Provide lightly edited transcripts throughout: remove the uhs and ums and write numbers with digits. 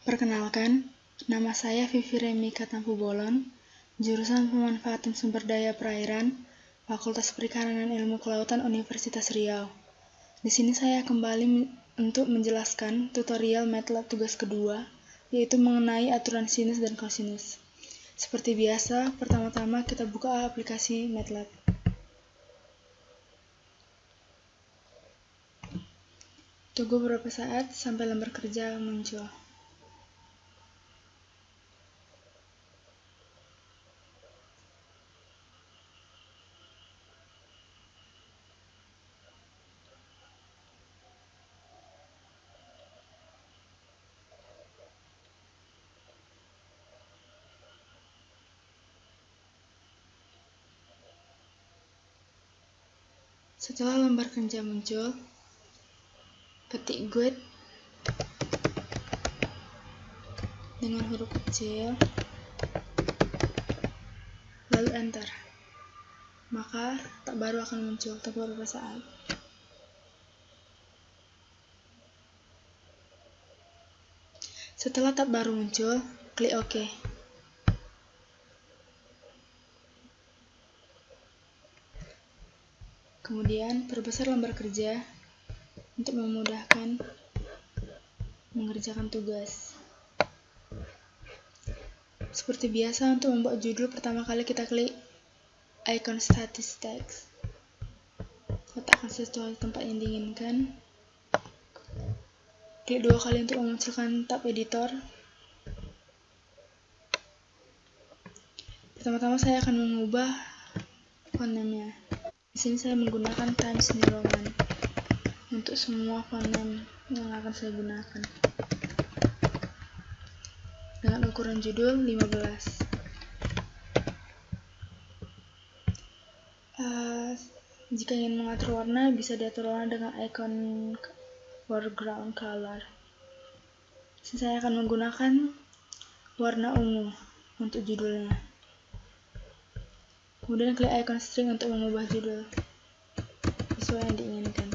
Perkenalkan, nama saya Vivi Remika Tampu Bolon, jurusan Pemanfaatan Sumber Daya Perairan, Fakultas Perikanan dan Ilmu Kelautan Universitas Riau. Di sini saya kembali untuk menjelaskan tutorial MATLAB tugas kedua, yaitu mengenai aturan sinus dan kosinus. Seperti biasa, pertama-tama kita buka aplikasi MATLAB. Tunggu beberapa saat sampai lembar kerja muncul. Setelah lembar kerja muncul, ketik GUID dengan huruf kecil, lalu enter. Maka tab baru akan muncul. Tunggu beberapa saat. Setelah tab baru muncul, klik OK. Kemudian perbesar lembar kerja untuk memudahkan mengerjakan tugas. Seperti biasa, untuk membuat judul pertama kali kita klik icon status text. Letakkan sesuai tempat yang diinginkan. Klik dua kali untuk memunculkan tab editor. Pertama-tama saya akan mengubah font name-nya. Di sini saya menggunakan Times New Roman untuk semua font name yang akan saya gunakan. Dengan ukuran judul 15. Jika ingin mengatur warna, bisa diatur warna dengan icon foreground color. Saya akan menggunakan warna ungu untuk judulnya. Kemudian klik icon string untuk mengubah judul sesuai yang diinginkan.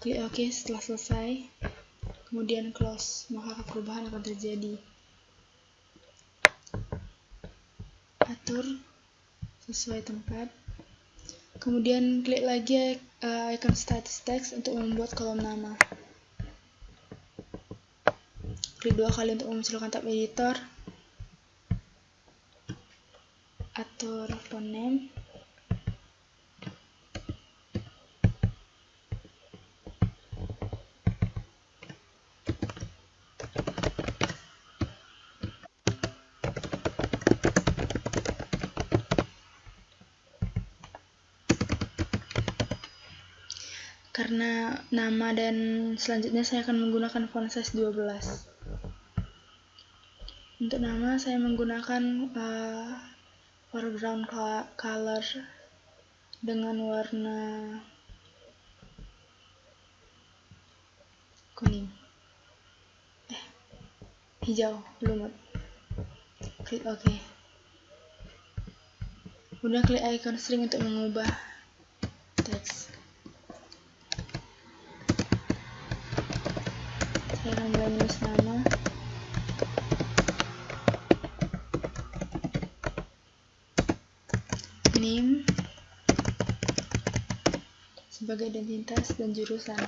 Klik OK setelah selesai, kemudian close, maka perubahan akan terjadi. Atur sesuai tempat. Kemudian klik lagi icon status text untuk membuat kolom nama. Klik dua kali untuk memunculkan tab editor. Atur font name. Karena nama dan selanjutnya saya akan menggunakan font size 12. Untuk nama saya menggunakan foreground color dengan warna kuning, hijau, lumut. Klik OK. Kemudian klik icon string untuk mengubah teks. Saya akan mulai menulis nama. Name sebagai identitas dan jurusan.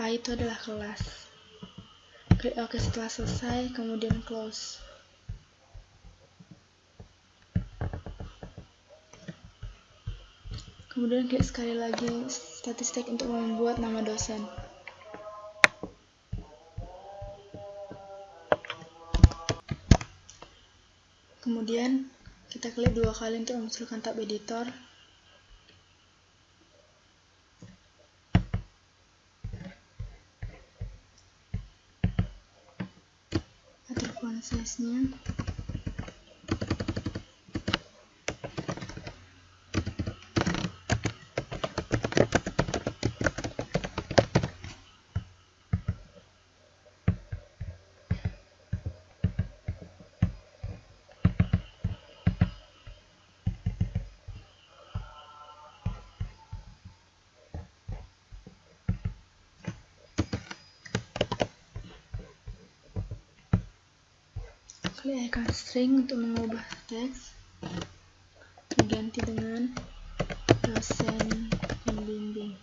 A itu adalah kelas. Klik OK setelah selesai, kemudian close. Kemudian klik sekali lagi statistik untuk membuat nama dosen. Kemudian kita klik dua kali untuk memunculkan tab editor. font size-nya. Klik icon string untuk mengubah teks, diganti dengan dosen pembimbing.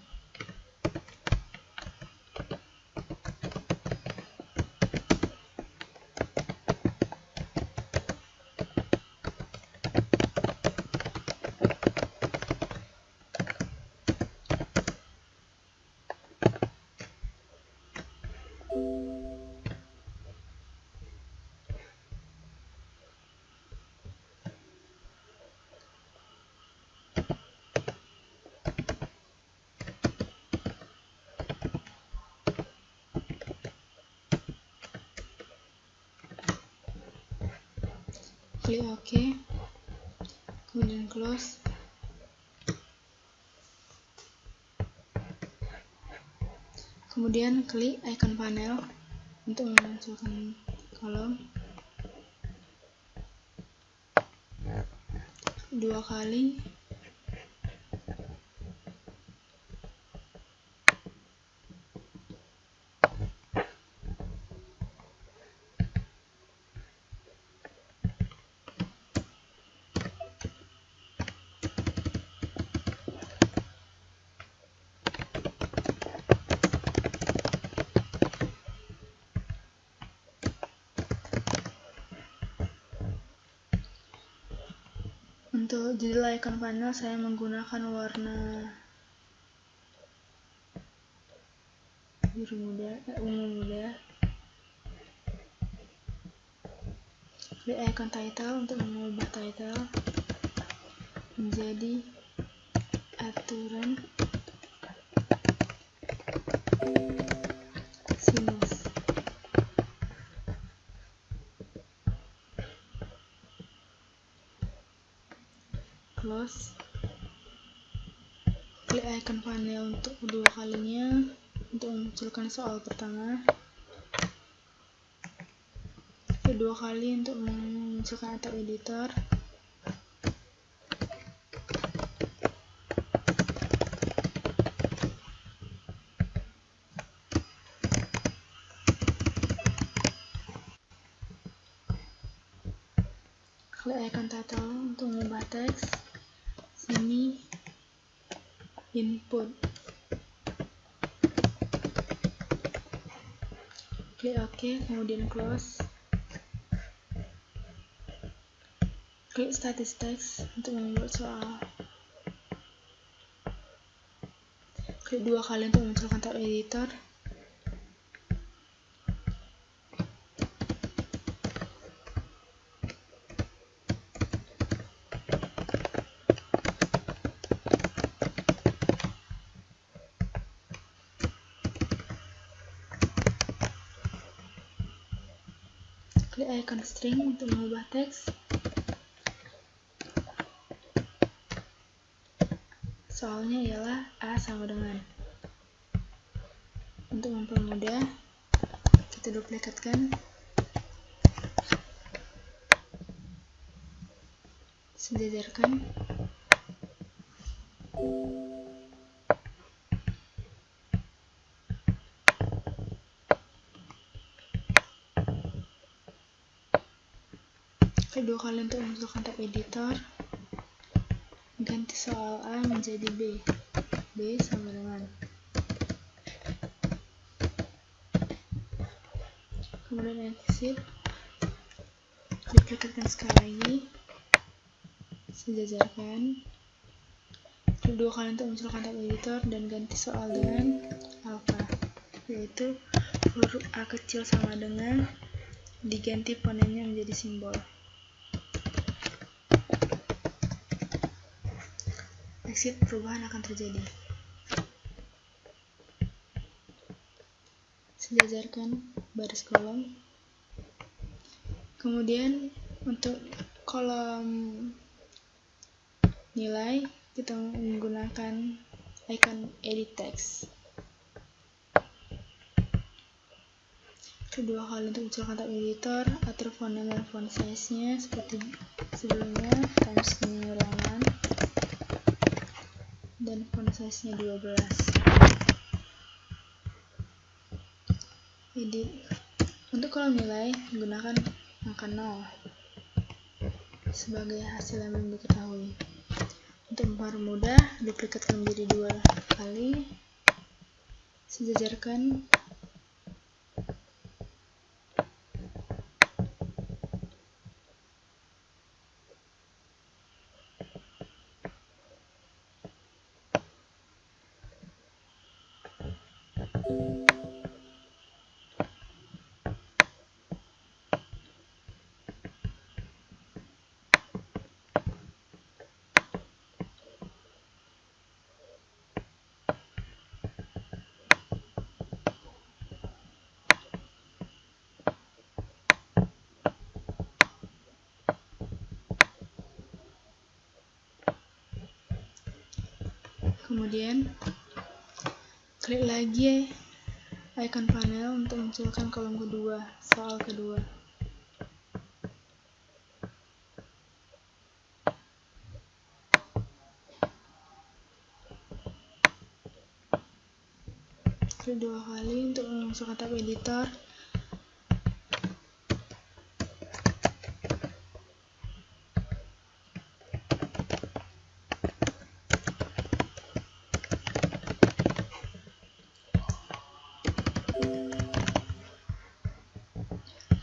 Klik OK, kemudian close. Kemudian klik icon panel untuk memunculkan kolom. 2 kali. Untuk judul icon panel saya menggunakan warna biru muda, ungu muda. Klik icon title untuk mengubah title menjadi aturan sinus. Close. Klik icon panel untuk kedua kalinya untuk memunculkan soal pertama. Kedua kali untuk memunculkan atau editor. Klik icon title untuk mengubah teks. Sini input. Klik OK, kemudian close. Klik status text untuk membuat soal. Klik 2 kali untuk memunculkan tab editor. Klik icon string untuk mengubah teks. Soalnya ialah A sama dengan. Untuk mempermudah, kita duplikatkan, sejajarkan. Klik 2 kali untuk memunculkan tab editor. Ganti soal A menjadi B. B sama dengan. Kemudian exit. Duplikatkan sekali lagi. Sejajarkan. Klik 2 kali untuk memunculkan tab editor dan ganti soal dengan alpha, yaitu huruf A kecil sama dengan, diganti fonetnya menjadi simbol. Exit, perubahan akan terjadi. Sejajarkan baris kolom. Kemudian untuk kolom nilai kita menggunakan icon edit text. Kedua kali untuk munculkan tab editor, atur font name dan font size-nya seperti sebelumnya, Times New Roman dan font size-nya 12. Edit. Untuk kolom nilai menggunakan angka 0 sebagai hasil yang belum diketahui. Untuk mempermudah, duplikatkan menjadi 2 kali, sejajarkan. Kemudian klik lagi icon panel untuk munculkan kolom kedua, soal kedua. Klik 2 kali untuk memasukkan tab editor.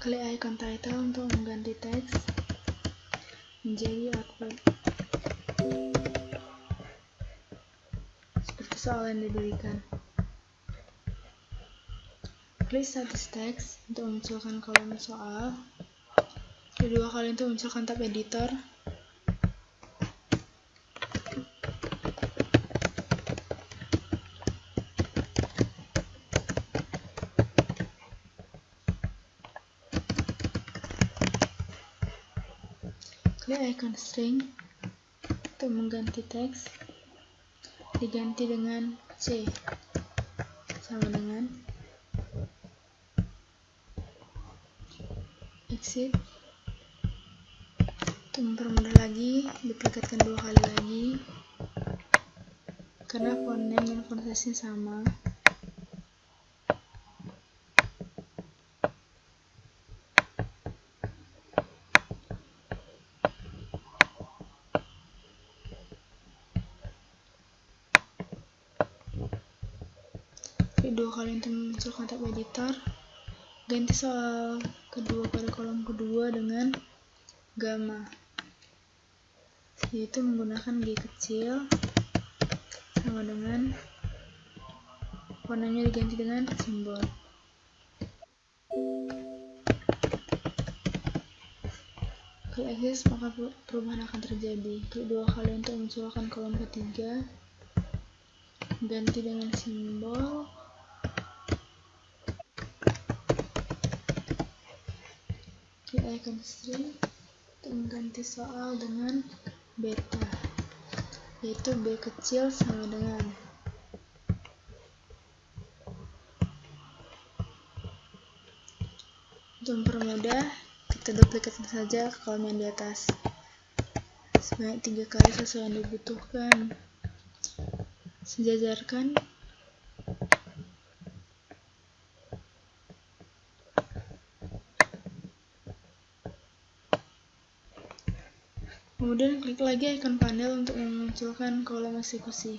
Klik icon title untuk mengganti teks menjadi output seperti soal yang diberikan. Klik status text untuk memunculkan kolom soal. Klik 2 kali untuk memunculkan tab editor. Klik icon string untuk mengganti teks, diganti dengan C sama dengan exit. Untuk mempermudah lagi, duplikatkan 2 kali lagi karena font name dan font size-nya sama. Klik 2 kali untuk memunculkan tab editor. Ganti soal kedua pada kolom kedua dengan gamma, yaitu menggunakan G kecil sama dengan warnanya diganti dengan simbol. Klik exit maka perubahan akan terjadi. Klik 2 kali untuk memunculkan kolom ketiga, ganti dengan simbol. Klik icon string untuk mengganti soal dengan beta, yaitu B kecil sama dengan. Untuk mempermudah, kita duplikatkan saja kolom yang di atas sebanyak 3 kali sesuai yang dibutuhkan. Sejajarkan. Kemudian klik lagi icon panel untuk memunculkan kolom eksekusi.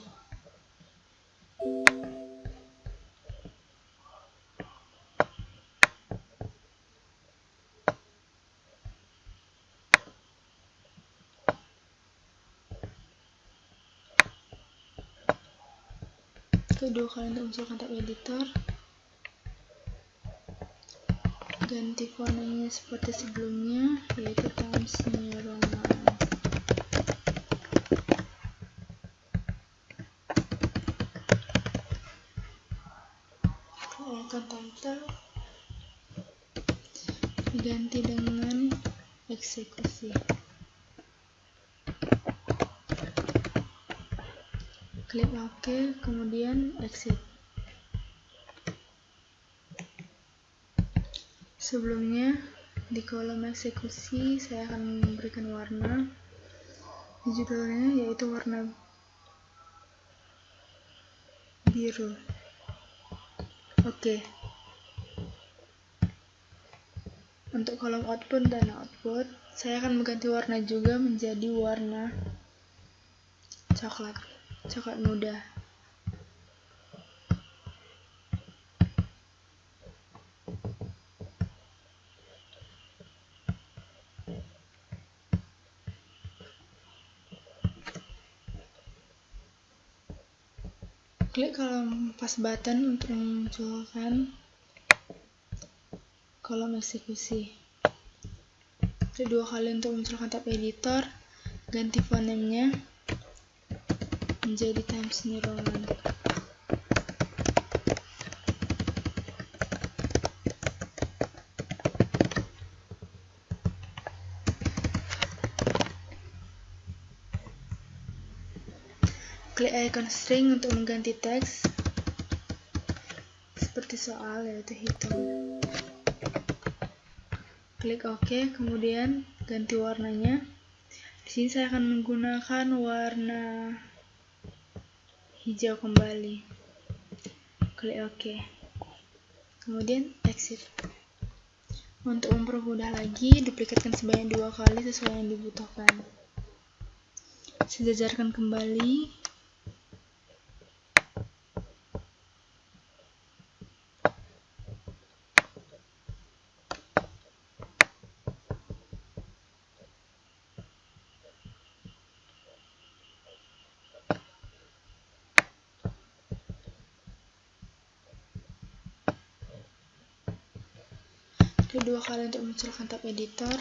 Klik 2 kali untuk memunculkan tab editor. Ganti fontnya seperti sebelumnya, yaitu Times New Roman. Klik icon title. diganti dengan eksekusi. Klik OK, kemudian exit. Sebelumnya di kolom eksekusi saya akan memberikan warna di judulnya, yaitu warna biru. Oke. Untuk kolom output dan output, saya akan mengganti warna juga menjadi warna coklat muda. Klik kolom paste button untuk memunculkan kolom eksekusi. Klik 2 kali untuk memunculkan tab editor, ganti fontsnya menjadi Times New Roman. Klik icon string untuk mengganti teks seperti soal, yaitu hitung. Klik OK, kemudian ganti warnanya. Di sini saya akan menggunakan warna hijau kembali. Klik OK, kemudian exit. Untuk mempermudah lagi, duplikatkan sebanyak 2 kali sesuai yang dibutuhkan. Sejajarkan kembali. Klik 2 kali untuk memunculkan tab editor.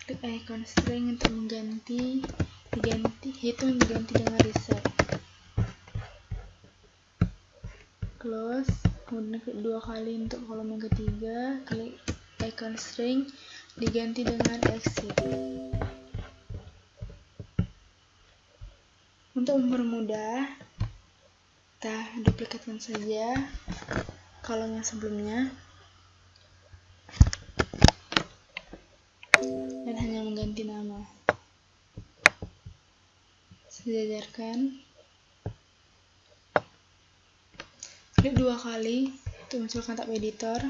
Klik icon string untuk diganti hitung diganti dengan reset. Close, kemudian klik 2 kali untuk kolom yang ketiga. Klik icon string diganti dengan exit. Untuk mempermudah, kita duplikatkan saja kolom yang sebelumnya dan hanya mengganti nama. Sejajarkan. Klik 2 kali untuk munculkan tab editor.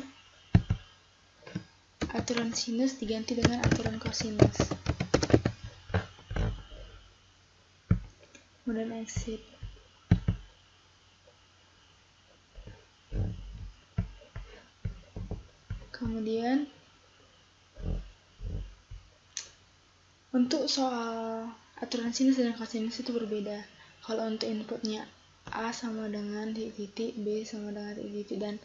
Aturan sinus diganti dengan aturan kosinus. Kemudian exit. Kemudian untuk soal aturan sinus dan kosinus itu berbeda. Kalau untuk inputnya A sama dengan titik, B sama dengan titik, dan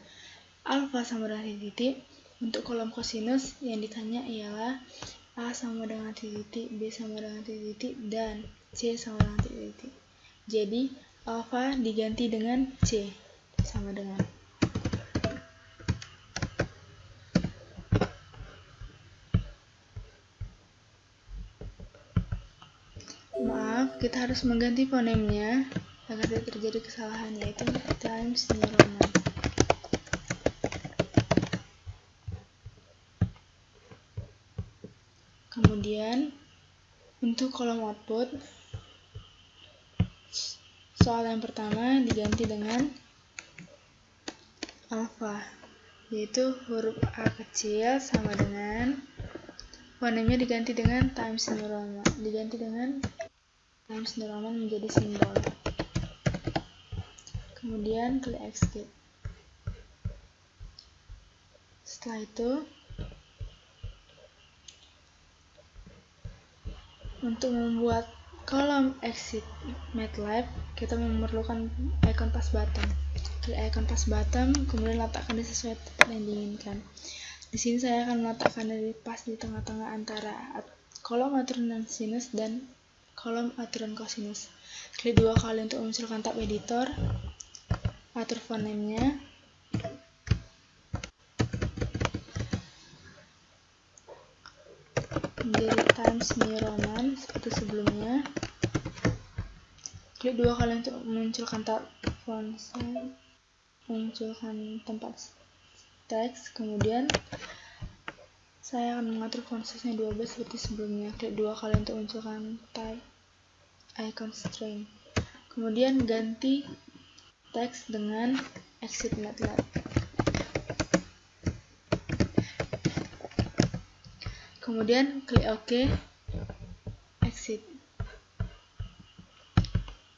alfa sama dengan titik, untuk kolom kosinus yang ditanya ialah A sama dengan titik, B sama dengan titik, dan C sama dengan titik. Jadi alfa diganti dengan C sama dengan. Maaf, kita harus mengganti fonemnya agar tidak terjadi kesalahan, yaitu Times New Roman. Kemudian untuk kolom output, soal yang pertama diganti dengan alfa, yaitu huruf A kecil sama dengan fonemnya diganti dengan Times New Roman, Times New Roman menjadi simbol. Kemudian klik exit. Setelah itu, untuk membuat kolom exit MATLAB, kita memerlukan icon paste button. Klik icon paste button, kemudian letakkan di sesuai tempat yang diinginkan. Di sini saya akan meletakkan pas di tengah-tengah antara kolom aturan sinus dan kolom aturan kosinus. Klik 2 kali untuk memunculkan tab editor, atur fonemnya, Times New Roman seperti sebelumnya. Klik 2 kali untuk memunculkan tab font size, munculkan tempat teks. Kemudian saya akan mengatur font size-nya 12 seperti sebelumnya. Klik 2 kali untuk munculkan type icon string. Kemudian ganti teks dengan exit MATLAB. Kemudian klik OK, exit.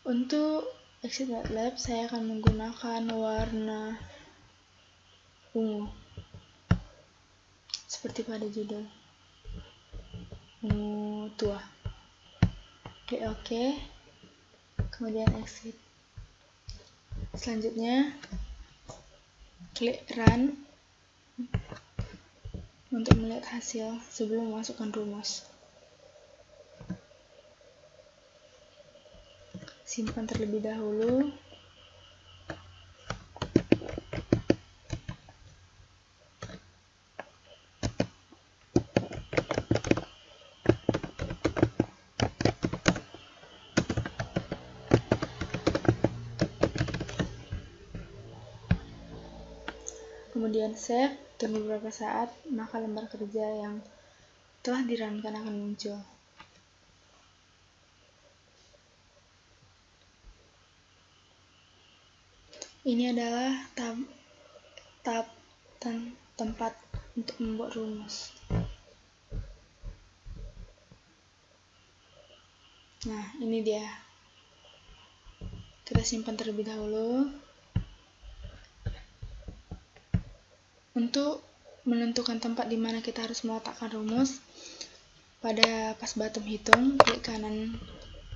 Untuk exit MATLAB saya akan menggunakan warna ungu seperti pada judul, ungu tua. Klik OK, kemudian exit. Selanjutnya klik Run untuk melihat hasil sebelum memasukkan rumus. Simpan terlebih dahulu. Kemudian save, tunggu beberapa saat, maka lembar kerja yang telah dirunkan akan muncul. Ini adalah tempat untuk membuat rumus. Nah, ini dia. Kita simpan terlebih dahulu. Untuk menentukan tempat di mana kita harus meletakkan rumus, pada pas bottom hitung, klik kanan,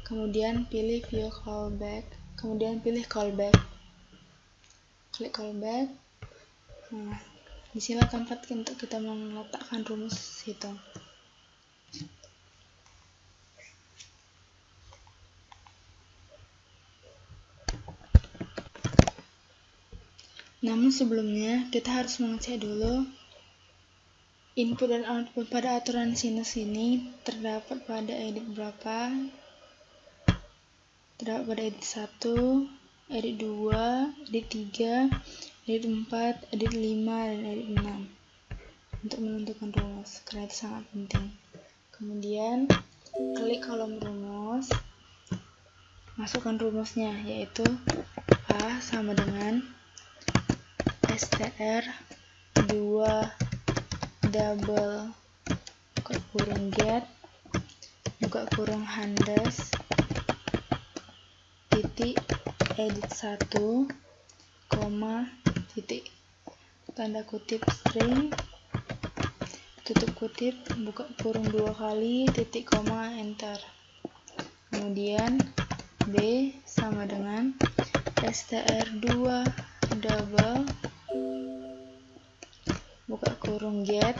kemudian pilih view callback, kemudian pilih callback. Klik callback. Nah, disinilah tempat untuk kita meletakkan rumus hitung. Namun sebelumnya kita harus mengecek dulu input dan output pada aturan sinus ini terdapat pada edit berapa. Terdapat pada edit 1, edit 2, edit 3, edit 4, edit 5, dan edit 6 untuk menentukan rumus, karena itu sangat penting. Kemudian klik kolom rumus, masukkan rumusnya, yaitu A sama dengan str 2 double buka kurung get buka kurung handles titik edit 1, titik tanda kutip string tutup kutip buka kurung 2 kali titik koma enter. Kemudian B sama dengan str2 double buka kurung get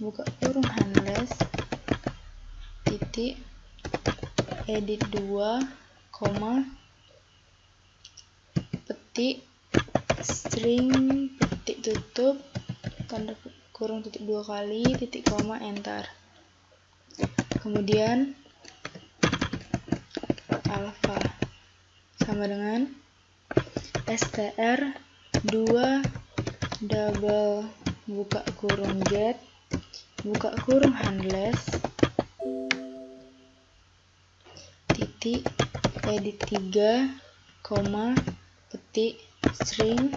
buka kurung handles titik edit 2, petik string petik tutup tanda kurung titik 2 kali titik koma enter. Kemudian alpha sama dengan str2 double buka kurung get buka kurung handles titik edit 3, petik string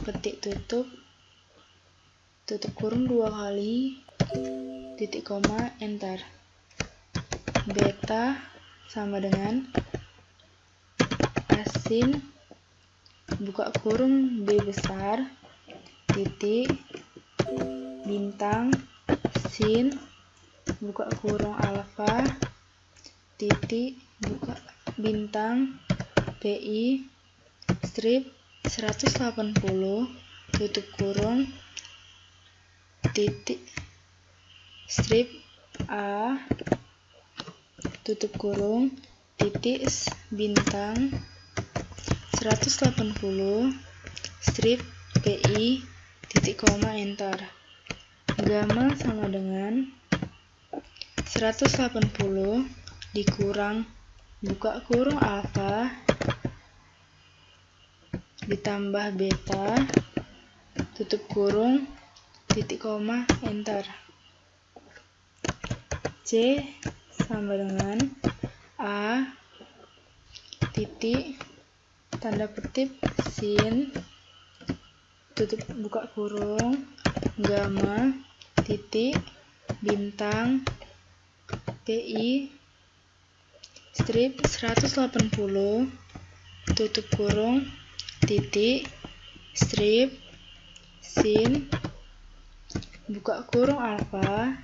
petik tutup kurung 2 kali titik koma enter. Beta sama dengan asin buka kurung B besar titik bintang sin buka kurung alpha titik buka bintang PI strip 180 tutup kurung titik strip A tutup kurung titik bintang 180 strip PI titik koma enter. Gamma sama dengan 180 dikurang buka kurung alfa ditambah beta tutup kurung titik koma enter. C sama dengan A titik tanda petik sin tutup buka kurung gamma titik bintang PI strip 180 tutup kurung titik strip sin buka kurung alfa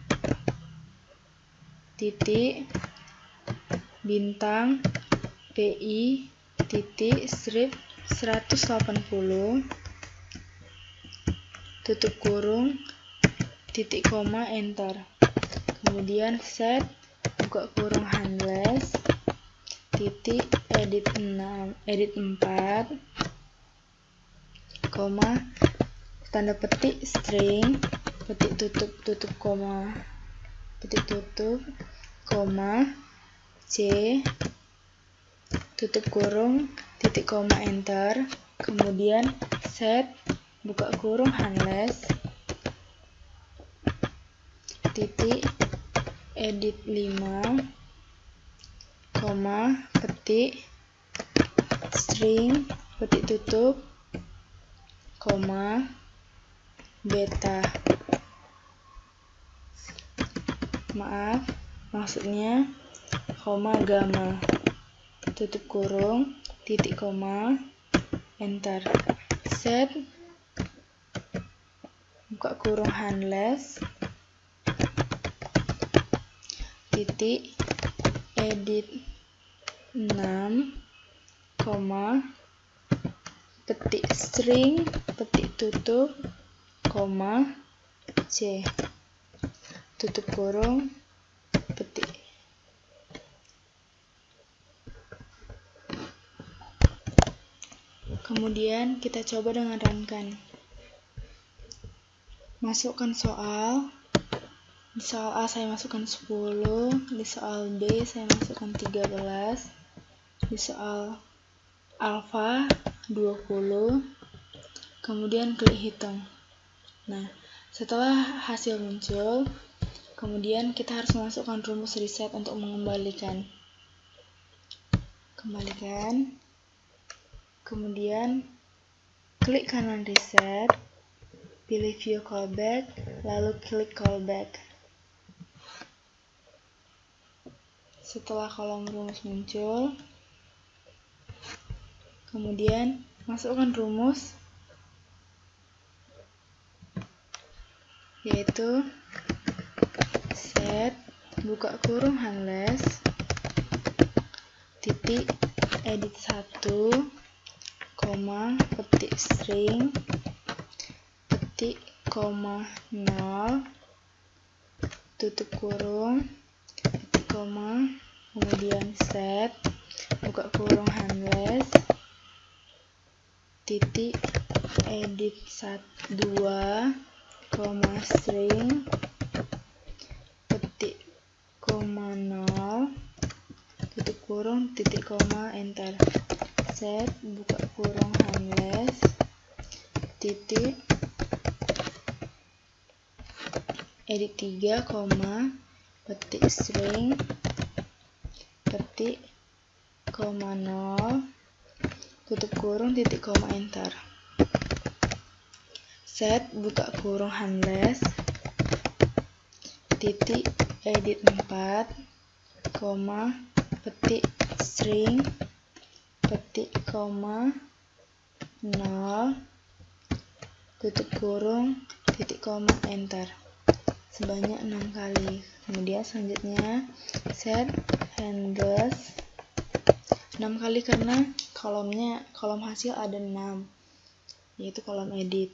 titik bintang PI titik strip 180 tutup kurung titik koma enter. Kemudian set buka kurung handles titik edit 4 koma tanda petik string petik tutup koma petik tutup koma C tutup kurung titik koma enter. Kemudian set buka kurung handles titik edit 5 koma petik string petik tutup koma beta maksudnya koma gamma tutup kurung titik koma enter. Set buka kurung handles titik edit 6 koma petik string petik tutup koma C tutup kurung petik. Kemudian kita coba dengan runkan. Masukkan soal. Di soal A saya masukkan 10, di soal B saya masukkan 13, di soal alfa 20, kemudian klik hitung. Nah, setelah hasil muncul, kemudian kita harus memasukkan rumus reset untuk mengembalikan. Kembalikan, kemudian klik kanan reset, pilih view callback, lalu klik callback. Setelah kolom rumus muncul, kemudian masukkan rumus, yaitu set buka kurung handles titik edit 1 koma petik string petik koma 0 tutup kurung titik koma kemudian set buka kurung handles titik edit 2 koma string petik koma 0 tutup kurung titik koma enter. Set buka kurung handles titik edit 3 koma petik string petik koma 0 tutup kurung titik koma enter. Set buka kurung handles titik edit 4 koma petik string petik koma 0 tutup kurung titik koma enter sebanyak 6 kali. Kemudian selanjutnya set handles 6 kali karena kolom hasil ada 6, yaitu kolom edit.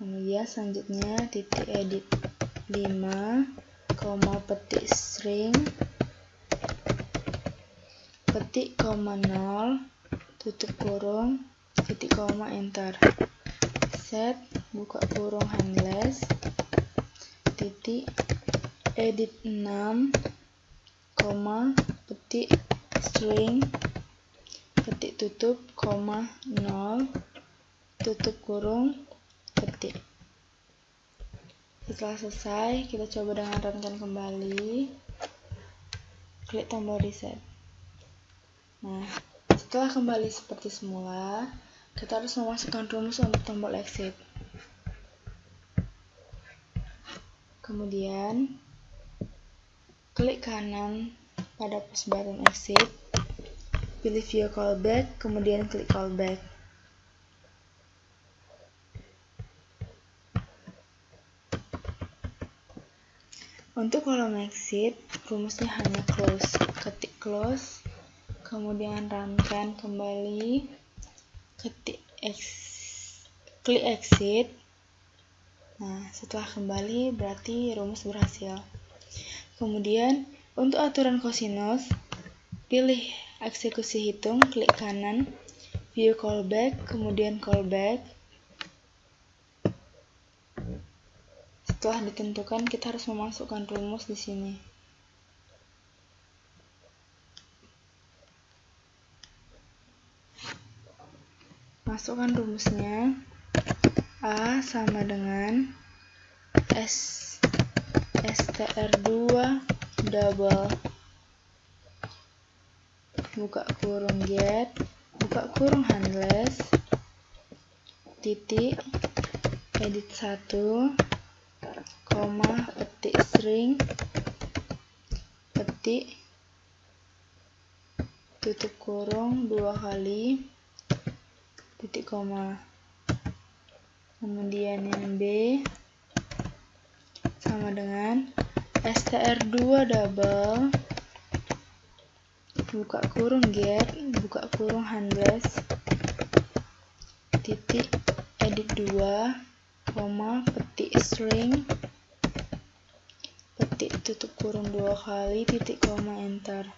Kemudian selanjutnya titik edit 5 koma petik string petik koma 0 tutup kurung titik koma enter. Set buka kurung handles titik edit 6, koma, petik string, petik tutup, koma, 0, tutup kurung, petik. Setelah selesai, kita coba dengan runkan kembali. Klik tombol reset. Nah, setelah kembali seperti semula, kita harus memasukkan rumus untuk tombol exit. Kemudian, klik kanan pada push button exit, pilih view callback, kemudian klik callback. Untuk kolom exit, rumusnya hanya close. Ketik close, kemudian runkan kembali, klik exit. Nah, setelah kembali berarti rumus berhasil. Kemudian, untuk aturan cosinus, pilih eksekusi hitung, klik kanan, view callback, kemudian callback. Setelah ditentukan, kita harus memasukkan rumus di sini. Masukkan rumusnya. A sama dengan str2 double buka kurung get buka kurung handless titik edit 1, koma, petik string, petik tutup kurung 2 kali, titik koma. Kemudian yang B sama dengan str2 double buka kurung get buka kurung handless titik edit 2, koma, petik string, petik tutup kurung 2 kali, titik koma, enter.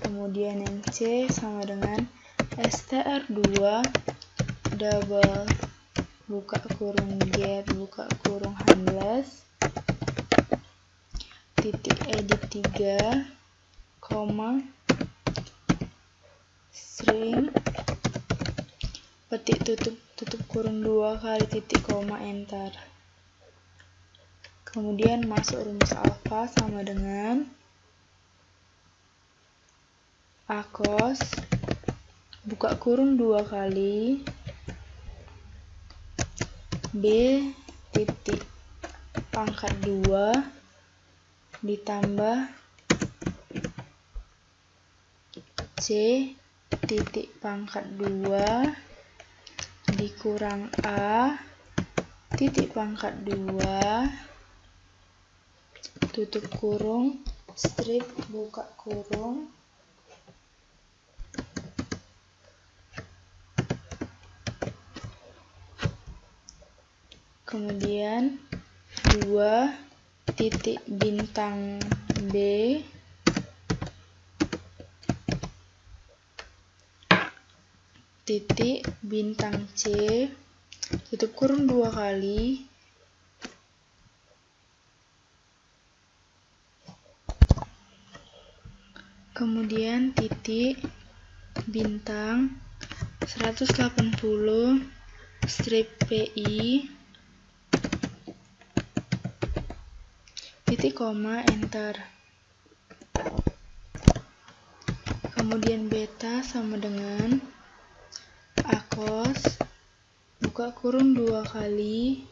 Kemudian yang C sama dengan str2 double buka kurung get buka kurung handless titik edit 3, koma, string, petik tutup kurung 2 kali, titik koma, enter. Kemudian masuk rumus alfa sama dengan A cos buka kurung 2 kali B titik pangkat 2 ditambah C titik pangkat 2 dikurang A titik pangkat 2 tutup kurung strip buka kurung kemudian 2 titik bintang B titik bintang C tutup kurung 2 kali kemudian titik bintang 180 strip PI titik koma, enter. Kemudian beta sama dengan A cos buka kurung 2 kali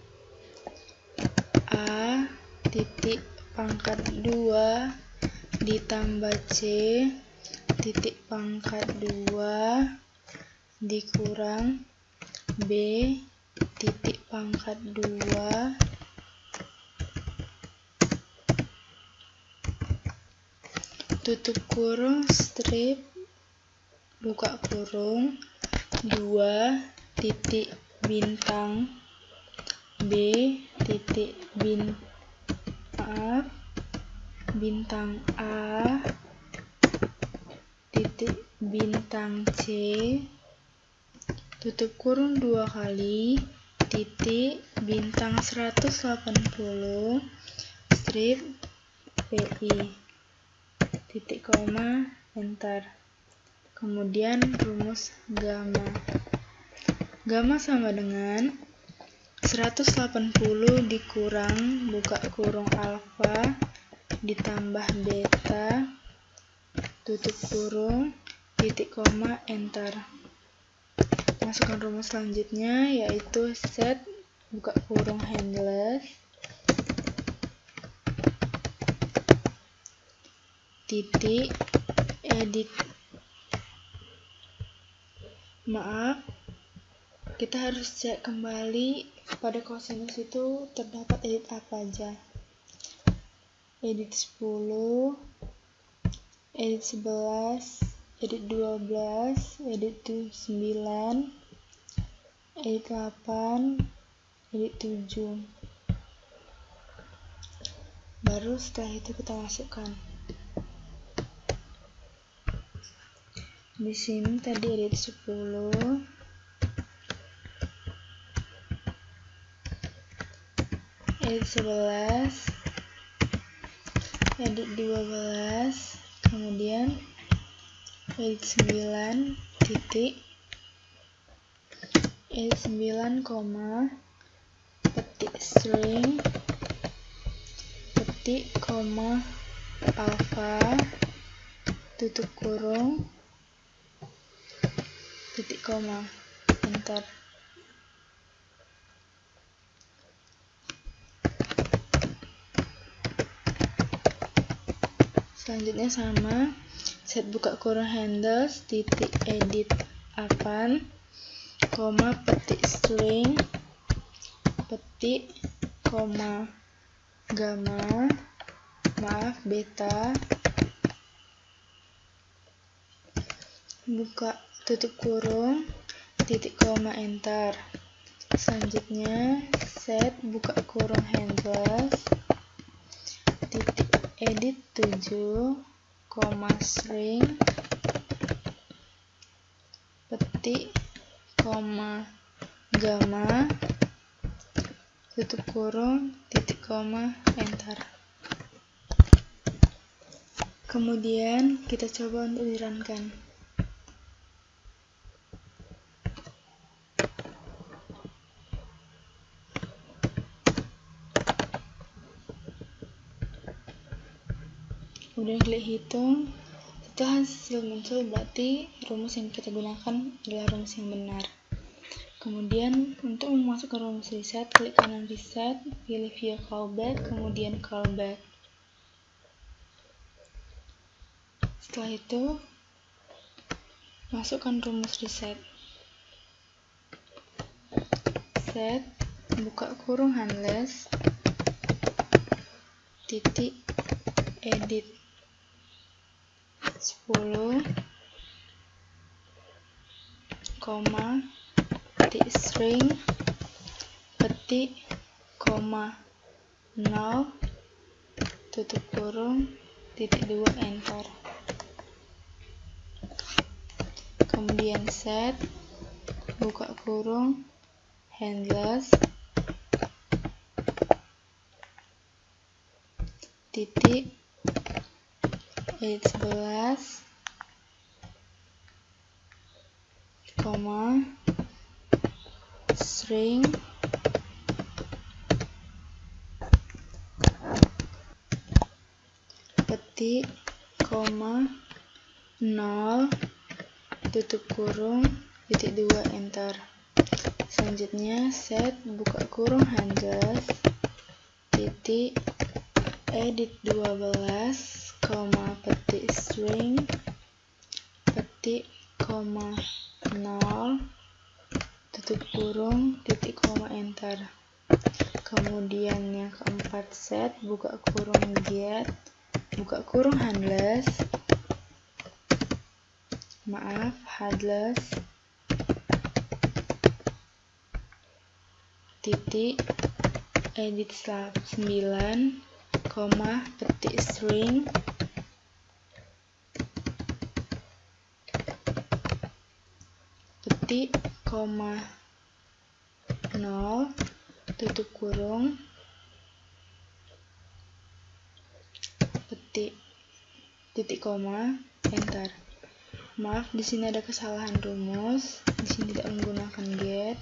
A titik pangkat 2 ditambah C titik pangkat 2 dikurang B titik pangkat 2 tutup kurung strip buka kurung 2 titik bintang B titik bintang A titik bintang C tutup kurung 2 kali titik bintang 180 strip PI, titik koma, enter. Kemudian rumus gamma. Gamma sama dengan 180 dikurang buka kurung alfa ditambah beta tutup kurung titik koma, enter. Masukkan rumus selanjutnya, yaitu set buka kurung handless titik edit. Maaf, kita harus cek kembali pada kosinus itu terdapat edit apa aja. Edit 10, edit 11, edit 12, edit 9, edit 8, edit 7. Baru setelah itu kita masukkan. Di sini tadi edit 10, edit 11, edit 12, kemudian edit 9 titik edit 9, petik string petik koma alpha tutup kurung titik koma, enter. Selanjutnya sama, set buka kurung handles titik edit 8, koma petik string petik koma gamma, maaf beta, buka tutup kurung titik koma, enter. Selanjutnya set buka kurung handles titik edit 7, koma string petik koma gamma tutup kurung titik koma, enter. Kemudian kita coba untuk dirunkan. Kemudian klik hitung. Setelah hasil muncul, berarti rumus yang kita gunakan adalah rumus yang benar. Kemudian untuk memasukkan rumus reset, klik kanan reset, pilih view callback, kemudian callback. Setelah itu masukkan rumus reset. Set buka kurung handless titik edit 10, koma petik string petik koma 0 tutup kurung titik 2, enter. Kemudian set buka kurung handless titik edit 11, koma string petik koma 0 tutup kurung titik 2, enter. Selanjutnya set buka kurung handles titik edit 12, koma petik string petik koma 0 tutup kurung titik koma, enter. Kemudian yang keempat, set buka kurung get buka kurung handless titik edit 9, koma petik string petik koma 0 tutup kurung titik koma, enter. Maaf, di sini ada kesalahan rumus. Di sini tidak menggunakan get.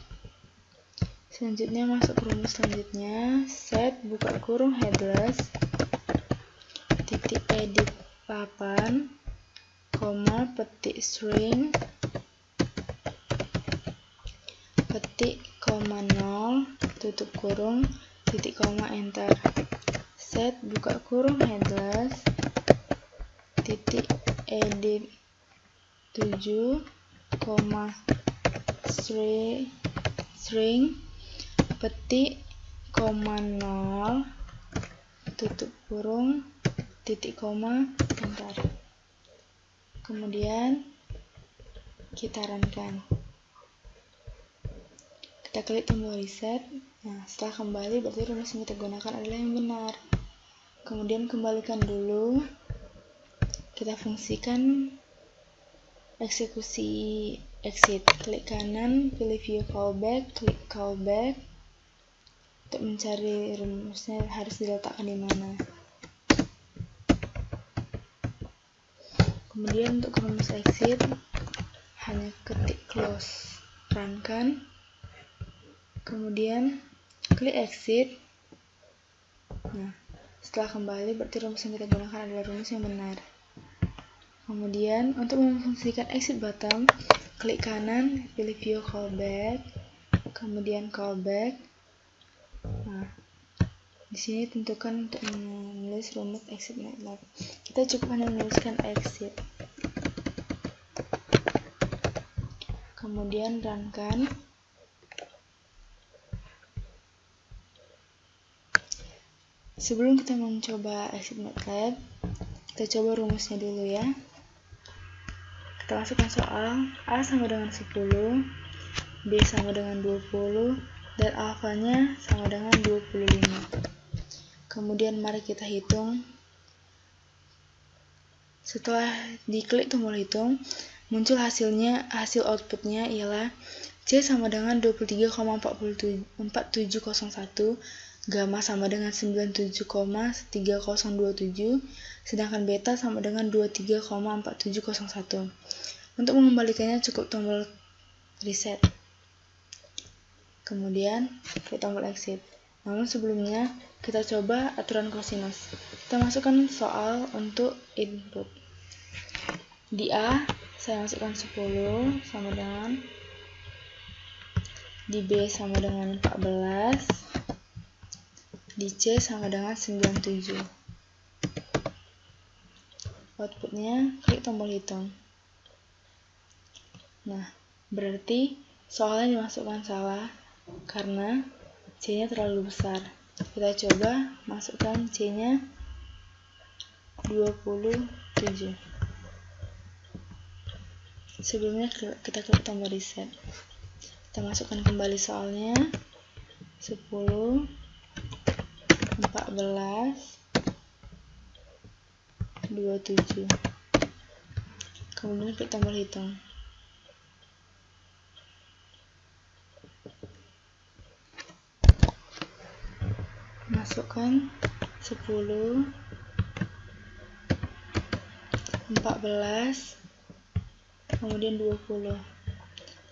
Selanjutnya masuk ke rumus selanjutnya. Set buka kurung headless titik edit 8, koma petik string petik koma 0 tutup kurung titik koma, enter. Set buka kurung headless titik edit 7, koma string petik koma 0 tutup kurung titik koma, enter. Kemudian kita runkan. Kita klik tombol reset. Nah, setelah kembali berarti rumus yang kita gunakan adalah yang benar. Kemudian kembalikan dulu. Kita fungsikan eksekusi exit. Klik kanan, pilih view callback, klik callback. Untuk mencari rumusnya harus diletakkan di mana. Kemudian untuk rumus exit hanya ketik close, runkan. Kemudian klik exit. Nah, setelah kembali berarti rumus yang kita gunakan adalah rumus yang benar. Kemudian untuk memfungsikan exit button, klik kanan, pilih view callback, kemudian callback. Nah, di sini tentukan untuk menulis rumus exit MATLAB. Kita cukup hanya menuliskan exit. Kemudian runkan. Sebelum kita mencoba exit MATLAB, kita coba rumusnya dulu ya. Kita masukkan soal A sama dengan 10, B sama dengan 20, dan alfanya sama dengan 25. Kemudian mari kita hitung. Setelah diklik tombol hitung, muncul hasil outputnya ialah C sama dengan 23,4701, gamma sama dengan 97,3027, sedangkan beta sama dengan 23,4701. Untuk mengembalikannya cukup tombol reset. Kemudian klik tombol exit. Namun sebelumnya kita coba aturan kosinus. Kita masukkan soal untuk input. Di A saya masukkan 10 sama dengan, di B sama dengan 14, di C sama dengan 97. Outputnya klik tombol hitung. Nah, berarti soalnya dimasukkan salah karena C-nya terlalu besar. Kita coba masukkan C-nya 27. Sebelumnya kita klik tombol reset. Kita masukkan kembali soalnya 10, 14, 27. Kemudian klik tombol hitung. Masukkan 10, 14, kemudian 20.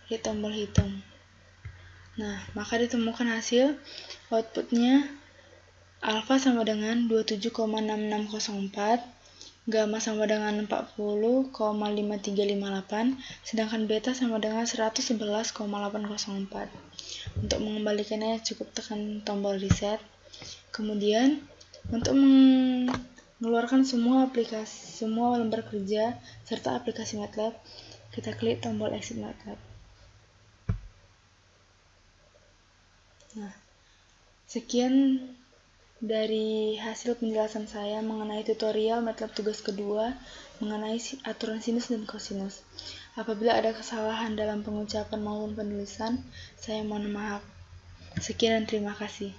Klik tombol hitung. Nah, maka ditemukan hasil outputnya alfa sama dengan 27,6604, gamma sama dengan 40,5358, sedangkan beta sama dengan 111,804. Untuk mengembalikannya cukup tekan tombol reset. Kemudian untuk mengeluarkan semua lembar kerja serta aplikasi MATLAB, kita klik tombol exit MATLAB. Nah, sekian dari hasil penjelasan saya mengenai tutorial MATLAB tugas kedua mengenai aturan sinus dan kosinus. Apabila ada kesalahan dalam pengucapan maupun penulisan, saya mohon maaf. Sekian dan terima kasih.